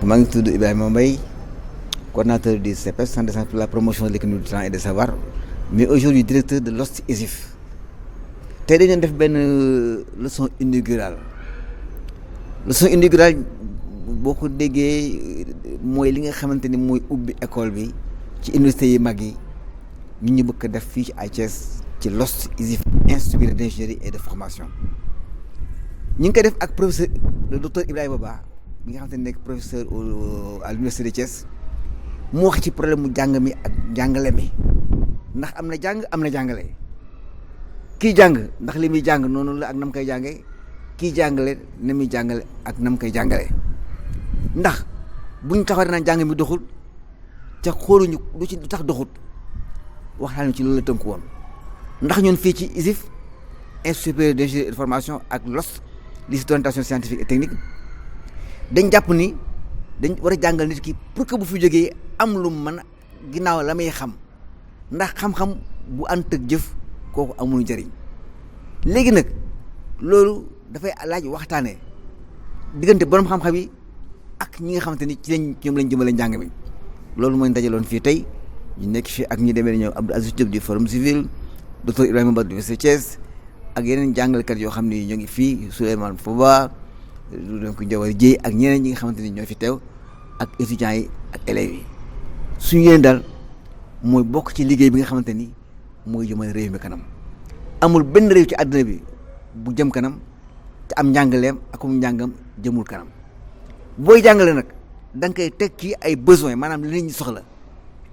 maa ngi tudd Ibrahima Mbaye, coordinateur du CEPES, Centre de santé pour la promotion de l'économie du travail et des savoirs, mais aujourd'hui directeur de l'OST ISIF. tey dañu def benn leçon inaugurale boo ko déggee mooy li nga xamante ni mooy ubbi école bi ci université yi mag yi ñu bëgg a def fii ci Thiès ci l'OST ISIF, Institut d'ingénierie et de formation. ñu ngi koy def ak professeur le docteur Ibrahima Ba bi nga xamante ne nekk professeur à l'université de Thiès mu wax ci problème mu jàng mi ak njàngale mi ndax am na jàng am na jàngale. kii jàng ndax li muy jàng noonu la ak nam koy jàngee kii jàngale na muy jàngale ak nam koy jàngale ndax buñ taxawee naan jàng mi doxul ca xooluñu lu ci du tax doxut waxtaan ci loolu la tënku woon ndax ñun fii ci ISIF, Institut supérieur d'ingénierie et de formation ak LOST, lycée d'orientation scientifique et technique dañ jàpp ni dañ war a jàngal nit ki pour que bu fi jógee am lu mën ginnaaw la may xam ndax xam-xam bu ànd ak jëf kooku amul njëriñ. léegi nag loolu dafay laaj waxtaanee diggante borom xam-xam yi ak ñi nga xamante ni ci lañ ñoom lañ jëmale njàng mi loolu mooy ndajaloon fii tey ñu nekk fii ak ñi demee ñoom Abdou Aziz Diop du Forum Civil, docteur Ibrahima Ba du Université Thiès ak yeneen jàngalekat yoo xam ne ñoo ngi fii Souleymane Foba donc Ndiawar Dieye ak ñeneen ñi nga xamante ni ñoo fi teew ak étudiants yi ak élèves yi suñu yéen daal mooy bokk ci liggéey bi nga xamante ni mooy jëmale réew mi kanam. amul benn réew ci àdduna bi bu jëm kanam te am njàngaleem ak njàngam jëmul kanam booy jàngale nag da nga koy teg ci ay besoins maanaam li nit ñi soxla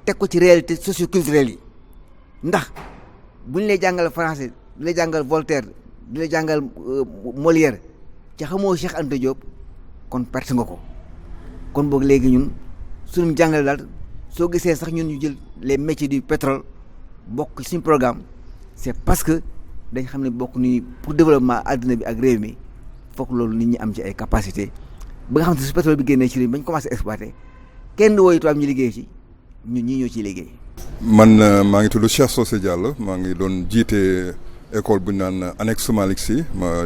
teg ko ci réalité socio-culturelle yi ndax buñ lay jàngal français di lay jàngal Voltaire di lay jàngal Molière ca xamoo Cheikh Anta Diop kon perte nga ko kon boog léegi ñun suñu jàngale daal soo gisee sax ñun ñu jël les métiers du pétrole bokk suñu programme c'est parce que dañ xam ne bokk ni pour développement àdduna bi ak réew mi fokk loolu nit ñi am ci ay capacité ba nga xam ne su pétrole bi génnee ci réew mi bañ commencé exploiter kenn wooyu tubaab ñu liggéey ci ñun ñii ñoo ciy liggéey. man maa ngi tudd Cheikh Socé Diallo maa ngi doon jiite école bu ñu naan annexe Malick Sy ma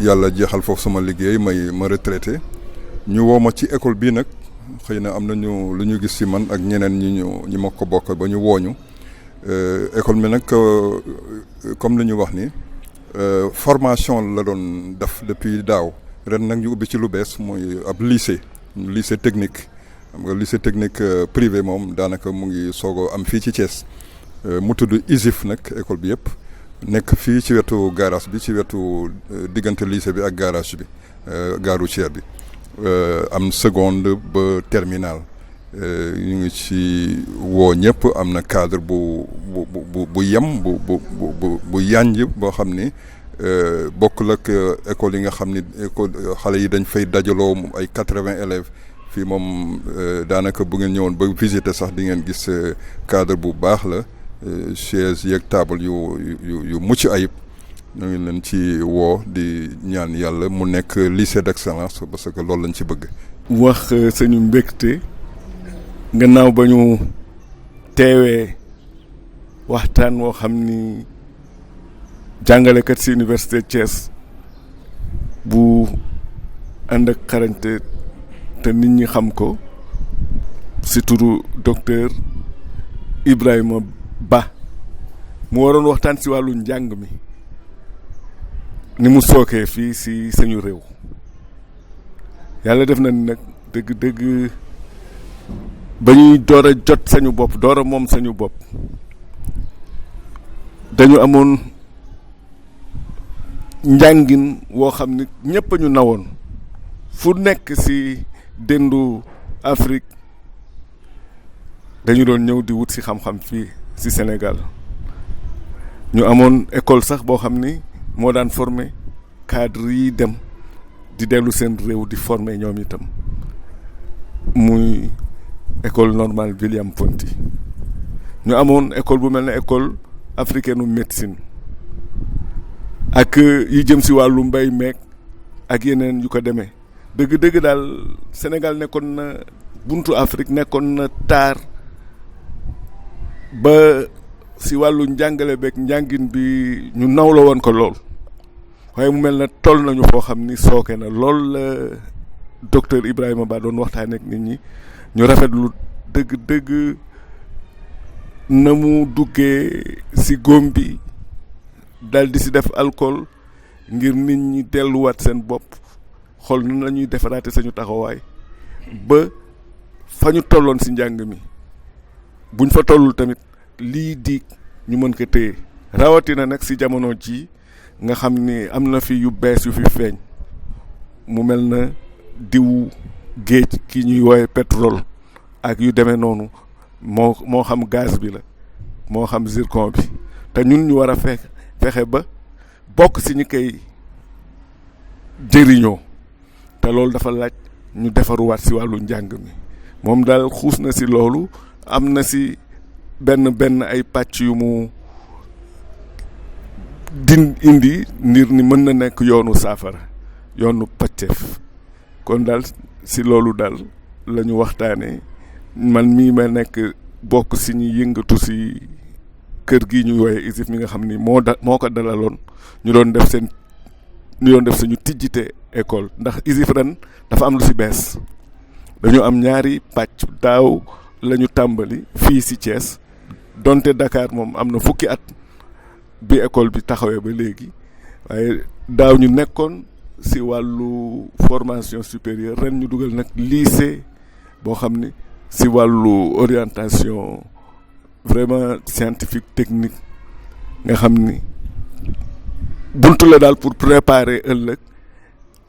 yàlla jeexal foofu sama liggéey ma retraité ñu woo ma ci école bii nag xëy na am nañu lu ñu gis ci man ak ñeneen ñi ma ko bokk ba ñu wooñu école bi nag comme li ñu wax ni formation la doon def depuis daaw ren nag ñu ubbi ci lu bees mooy ab lycée technique xam nga lycée technique privé moom daanaka mu ngi soog a am fii ci Thiès mu tudd ISIF nag école bi yëpp nekk fii ci wetu garage bi ci wetu diggante lycée bi ak garage bi gare routière bi am seconde ba terminale ñu ngi ci woo ñëpp am na cadre bu yem bu yànj boo xam ni bokkul ak école yi nga xam ni école xale yi dañ fay dajaloo ay 80 élèves fii moom daanaka bu ngeen ñëwoon ba visiter sax di ngeen gis cadre bu baax la chaise yeeg table yu mucc ayib ñu ngi leen ci woo di ñaan yàlla mu nekk lycée d'excellence parce que loolu lañ ci bëgg. wax sañu mbégte gannaaw ba ñu teewee waxtaan woo xam ni jàngalekat si université Thiès bu ànd ak xarañte te nit ñi xam ko si turu docteur Ibrahima Ba mu waroon waxtaan si wàllu njàng mi ni mu sookee fii si suñu réew yàlla def na ni nag dëgg ba ñuy door a jot sañu bopp door a moom sañu bopp dañu amoon njàngin woo xam ni ñëpp ñu nawoon fu nekk si dendu Afrique dañu doon ñëw di wut si xam-xam fii si Sénégal ñu amoon école sax boo xam ni moo daan former cadre yi dem di dellu seen réew di former ñoom itam muy école normale William Ponty ñu amoon école bu mel ne école africaine médecine ak yi jëm si wàllu mbay meeg ak yeneen yu ko demee dëgg-dëgg daal Sénégal nekkoon na buntu Afrique nekkoon na taar ba si wàllu njàngale beeg njàngin bi ñu nawla woon ko lool waaye mu mel na toll nañu foo xam ni sooke na lool la docteur Ibrahima Ba doon waxtaan ak nit ñi ñu rafetlu dëgg na mu duggee ci góom bi dal di ci def alcool ngir nit ñi delluwaat seen bopp xool nan la ñuy defaraate sañu taxawaay ba fa ñu tolloon ci njàng mi buñ fa tollul tamit lii di ñu mën ko téye rawatina nag ci jamono ji nga xam ni am na fi yu bees yu fi feeñ mu mel na diw géej ki ñuy woowe pétrole ak yu demee noonu moo xam gaz bi la moo xam zircon bi te ñun ñu war a fexe ba bokk ci ñi koy jëriñoo te loolu dafa laaj ñu defaruwaat ci wàllu njàng mi moom daal xuus na ci loolu am na ci benn ay pàcc yu mu indi ngir ni mën na nekk yoonu saafara yoonu pacceef kon daal ci loolu daal la ñu waxtaanee man mii ma nekk bokk ci ñi yëngatu ci kër gi ñuy wooye ISIF mi nga xam ni moo ko dalaloon ñu doon def suñu tijjite école ndax ISIF ren dafa am lu ci bees dañu am ñaari pàcc daaw la ñu tàmbali fii ci Thiès donte Dakar moom am na fukki at bi école bi taxawee ba léegi waaye daaw ñu nekkoon ci wàllu formation supérieure ren ñu dugal nag lycée boo xam ni ci wàllu orientation vraiment scientifique technique nga xam ni buntu la daal pour préparer ëllëg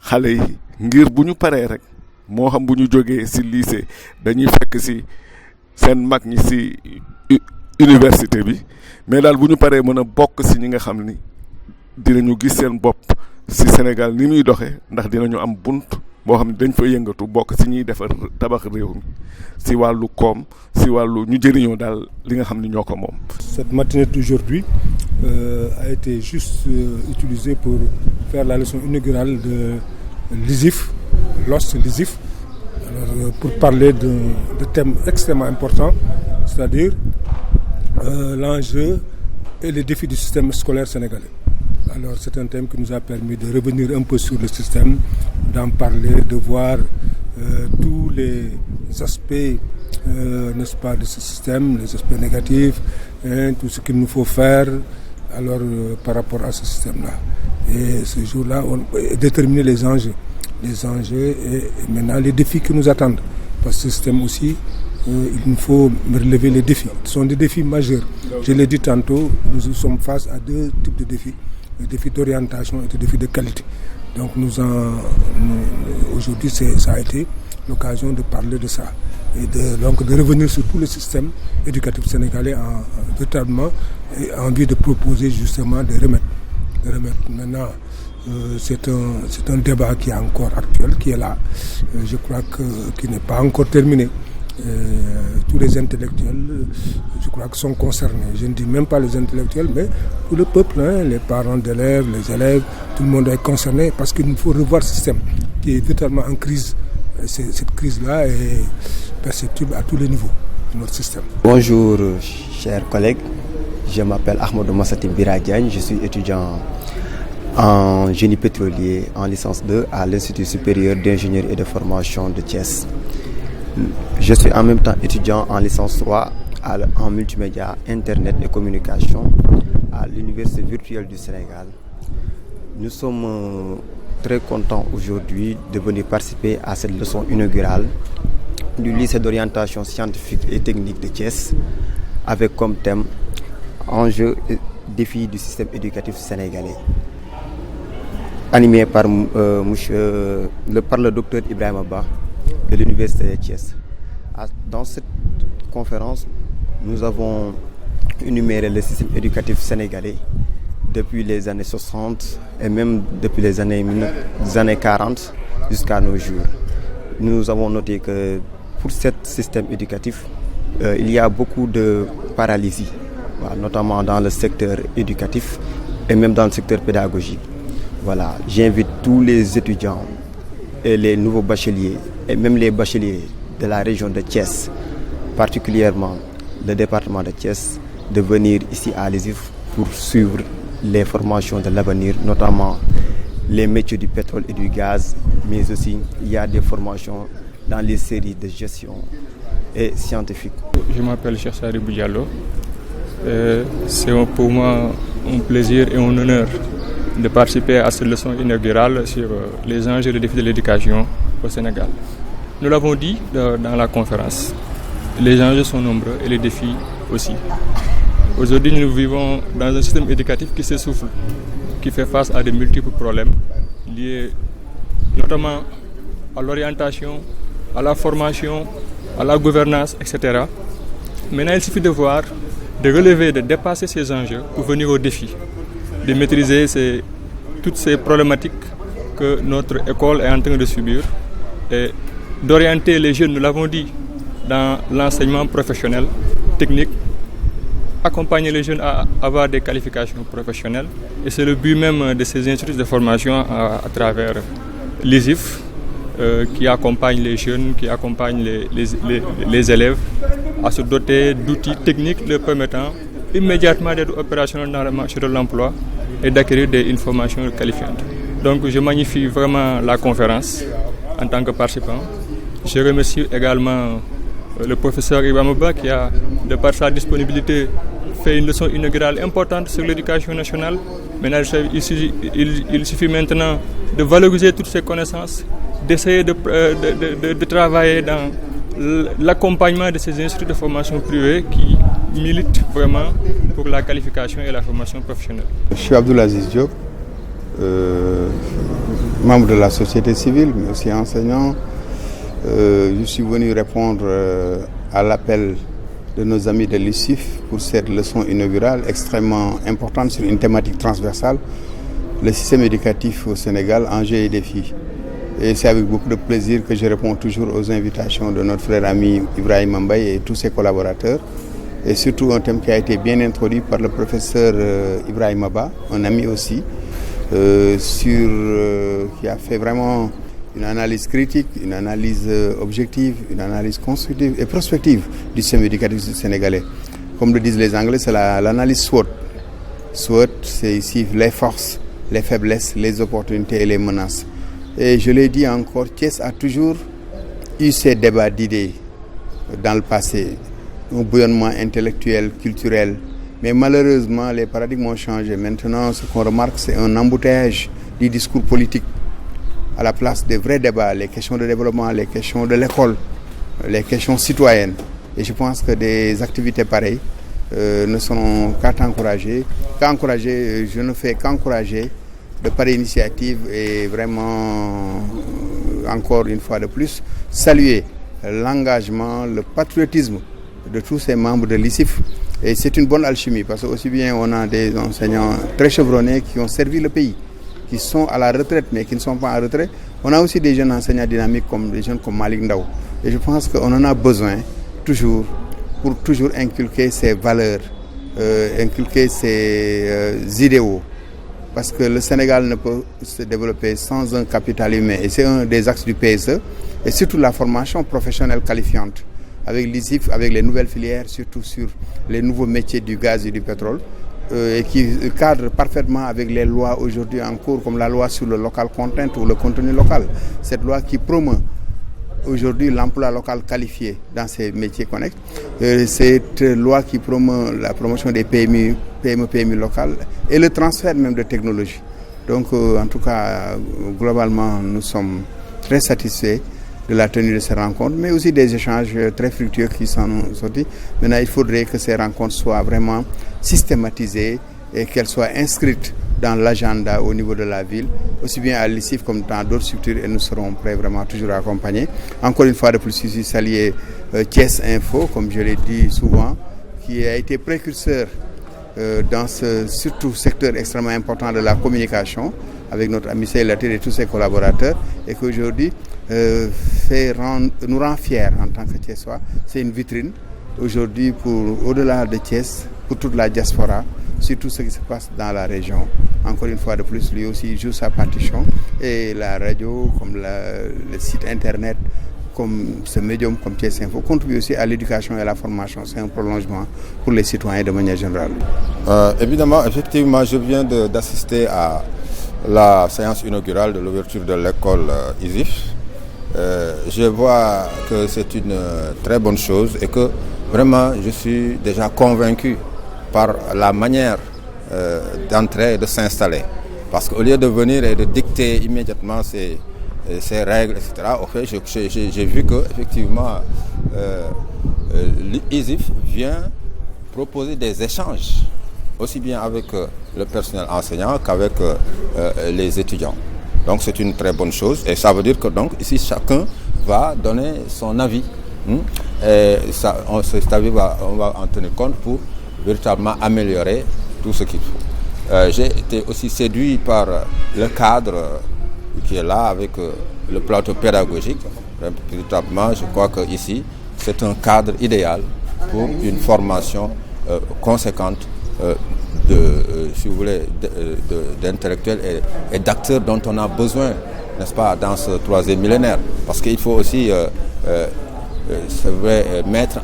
xale yi ngir bu ñu paree rek moo xam bu ñu jógee ci lycée dañuy fekk ci seen mag ñi ci université bi mais daal bu ñu paree mën a bokk ci ñi nga xam ni dinañu gis seen bopp ci Sénégal ni muy doxee ndax dinañu am bunt boo xam ne dañ fa yëngatu bokk ci ñuy defar tabax réew mi ci wàllu koom ci wàllu ñu jëriñoo daal li nga xam ni ñoo ko moom. Cette matinée d'aujourd'hui a été juste utilisée pour faire la leçon inaugurale de l'ISIF, l'ISIF, pour parler de thèmes extrêmement importants, c'est-à-dire l'enjeu et les défis du système scolaire sénégalais. Alors c'est un thème qui nous a permis de revenir un peu sur le système, d'en parler, de voir tous les aspects, n'est-ce pas, de ce système, les aspects négatifs, tout ce qu'il nous faut faire alors par rapport à ce système-là. Et ce jour-là, on peut déterminer les enjeux et maintenant les défis qui nous attendent. Parce que ce système aussi, il nous faut relever les défis. Ce sont des défis majeurs. Je l'ai dit tantôt, nous sommes face à deux types de défis. Des défis d'orientation et des défis de qualité. Donc aujourd'hui, ça a été l'occasion de parler de ça. Et de revenir sur tout le système éducatif sénégalais véritablement et envie de proposer justement des remèdes. Maintenant, c'est un débat qui est encore actuel, qui est là. Je crois qui n'est pas encore terminé. Tous les intellectuels, je crois, que sont concernés. Je ne dis même pas les intellectuels, mais tout le peuple, les parents d'élèves, les élèves, tout le monde est concerné parce qu'il nous faut revoir ce système qui est véritablement en crise. Cette crise-là est perceptible à tous les niveaux de notre système. Bonjour, chers collègues. Je m'appelle Ahmadou Massati Biradiagne. Je suis étudiant en génie pétrolier en licence 2 à l'Institut supérieur d'ingénierie et de formation de Thiès. Je suis en même temps étudiant en licence 3 en multimédia, internet et communication à l'Université virtuelle du Sénégal. Nous sommes très contents aujourd'hui de venir participer à cette leçon inaugurale du lycée d'orientation scientifique et technique de Thiès avec comme thème enjeux et défis du système éducatif sénégalais. Animé par le docteur Ibrahima Ba de l'Université de Thiès. Dans cette conférence, nous avons énuméré le système éducatif sénégalais depuis les années 60 et même depuis les années 40 jusqu'à nos jours. Nous avons noté que pour ce système éducatif, il y a beaucoup de paralysie, notamment dans le secteur éducatif et même dans le secteur pédagogique. Voilà, j'invite tous les étudiants et les nouveaux bacheliers et même les bacheliers de la région de Thiès, particulièrement le département de Thiès, de venir ici à l'ISIF pour suivre les formations de l'avenir, notamment les métiers du pétrole et du gaz, mais aussi il y a des formations dans les séries de gestion et scientifiques. Je m'appelle Cheikh Sadibou Diallo. C'est pour moi un plaisir et un honneur de participer à cette leçon inaugurale sur les enjeux et les défis de l'éducation au Sénégal. Nous l'avons dit dans la conférence, les enjeux sont nombreux et les défis aussi. Aujourd'hui, nous vivons dans un système éducatif qui s'essouffle, qui fait face à de multiples problèmes liés notamment à l'orientation, à la formation, à la gouvernance, etc. Maintenant, il suffit de voir, de relever, de dépasser ces enjeux pour venir aux défis, de maîtriser toutes ces problématiques que notre école est en train de subir et d'orienter les jeunes, nous l'avons dit, dans l'enseignement professionnel, technique, accompagner les jeunes à avoir des qualifications professionnelles. Et c'est le but même de ces instituts de formation à travers l'ISIF, qui accompagne les jeunes, qui accompagne les élèves à se doter d'outils techniques leur permettant immédiatement d'être opérationnels dans le marché de l'emploi et d'acquérir des informations qualifiantes. Donc je magnifie vraiment la conférence en tant que participant. Je remercie également le professeur Ibrahima Ba qui a, de par sa disponibilité, fait une leçon inaugurale importante sur l'éducation nationale. Maintenant, il suffit maintenant de valoriser toutes ces connaissances, d'essayer de travailler dans l'accompagnement de ces instituts de formation privés qui militent vraiment pour la qualification et la formation professionnelle. Je suis Abdoulaziz Diop, membre de la société civile, mais aussi enseignant. Je suis venu répondre à l'appel de nos amis de l'ISIF pour cette leçon inaugurale extrêmement importante sur une thématique transversale, le système éducatif au Sénégal, enjeux et défis. Et c'est avec beaucoup de plaisir que je réponds toujours aux invitations de notre frère ami Ibrahima Mbaye et tous ses collaborateurs. Et surtout un thème qui a été bien introduit par le professeur Ibrahima Ba, un ami aussi, qui a fait vraiment une analyse critique, une analyse objective, une analyse constructive et prospective du système éducatif sénégalais. Comme le disent les Anglais, c'est l'analyse SWOT. SWOT, c'est ici les forces, les faiblesses, les opportunités et les menaces. Et je l'ai dit encore, Thiès a toujours eu ces débats d'idées dans le passé, un bouillonnement intellectuel, culturel. Mais malheureusement, les paradigmes ont changé. Maintenant, ce qu'on remarque, c'est un embouteillage du discours politique à la place des vrais débats, les questions de développement, les questions de l'école, les questions citoyennes. Et je pense que des activités pareilles ne seront qu'encouragées. Je ne fais qu'encourager de pareilles initiatives et vraiment, encore une fois de plus, saluer l'engagement, le patriotisme de tous ces membres de l'ISIF. Et c'est une bonne alchimie parce que aussi bien on a des enseignants très chevronnés qui ont servi le pays, qui sont à la retraite mais qui ne sont pas en retraite. On a aussi des jeunes enseignants dynamiques comme des jeunes comme Malik Ndaw. Et je pense qu'on en a besoin toujours pour toujours inculquer ces valeurs, inculquer ces idéaux. Parce que le Sénégal ne peut se développer sans un capital humain. Et c'est un des axes du PSE. Et surtout la formation professionnelle qualifiante. Avec l'ISIF, avec les nouvelles filières, surtout sur les nouveaux métiers du gaz et du pétrole. Et qui cadre parfaitement avec les lois aujourd'hui en cours, comme la loi sur le local content ou le contenu local. Cette loi qui promeut aujourd'hui l'emploi local qualifié dans ces métiers connexes. Cette loi qui promeut la promotion des PME locales et le transfert même de technologie. Donc en tout cas, globalement, nous sommes très satisfaits de la tenue de ces rencontres, mais aussi des échanges très fructueux qui sont sortis. Maintenant, il faudrait que ces rencontres soient vraiment systématisées et qu'elles soient inscrites dans l'agenda au niveau de la ville, aussi bien à l'ISIF comme dans d'autres structures, et nous serons prêts vraiment toujours à accompagner. Encore une fois de plus, ici, saluer Thiès Info, comme je l'ai dit souvent, qui a été précurseur dans ce surtout secteur extrêmement important de la communication, avec notre ami Seylatir et tous ses collaborateurs, et qu'aujourd'hui nous rend fiers en tant que Thiessois. C'est une vitrine aujourd'hui pour, au-delà de Thiès, pour toute la diaspora, sur tout ce qui se passe dans la région. Encore une fois de plus, lui aussi joue sa partition, et la radio, comme le site internet, comme ce médium comme Thiès Info, contribue aussi à l'éducation et à la formation. C'est un prolongement pour les citoyens de manière générale. Évidemment, effectivement, je viens d'assister à la séance inaugurale de l'ouverture de l'école ISIF. Je vois que c'est une très bonne chose et que vraiment je suis déjà convaincu par la manière d'entrer et de s'installer. Parce qu'au lieu de venir et de dicter immédiatement ces règles, etc., au fait, j'ai vu qu'effectivement, l'ISIF vient proposer des échanges, aussi bien avec le personnel enseignant qu'avec les étudiants. Donc c'est une très bonne chose et ça veut dire que donc ici chacun va donner son avis. Et ça, cet avis on va en tenir compte pour véritablement améliorer tout ce qu'il faut. J'ai été aussi séduit par le cadre qui est là avec le plateau pédagogique. Véritablement, je crois que ici c'est un cadre idéal pour une formation conséquente si vous voulez, d'intellectuels et d'acteurs dont on a besoin, n'est-ce pas, dans ce troisième millénaire. Parce qu'il faut aussi mettre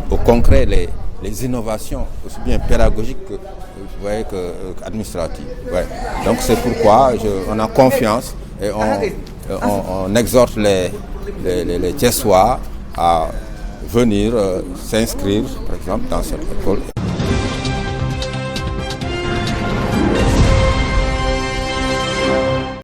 au concret les innovations, aussi bien pédagogiques qu'administratives. Ouais. Donc c'est pourquoi on a confiance et on exhorte les Thiessois à venir s'inscrire, par exemple, dans cette école.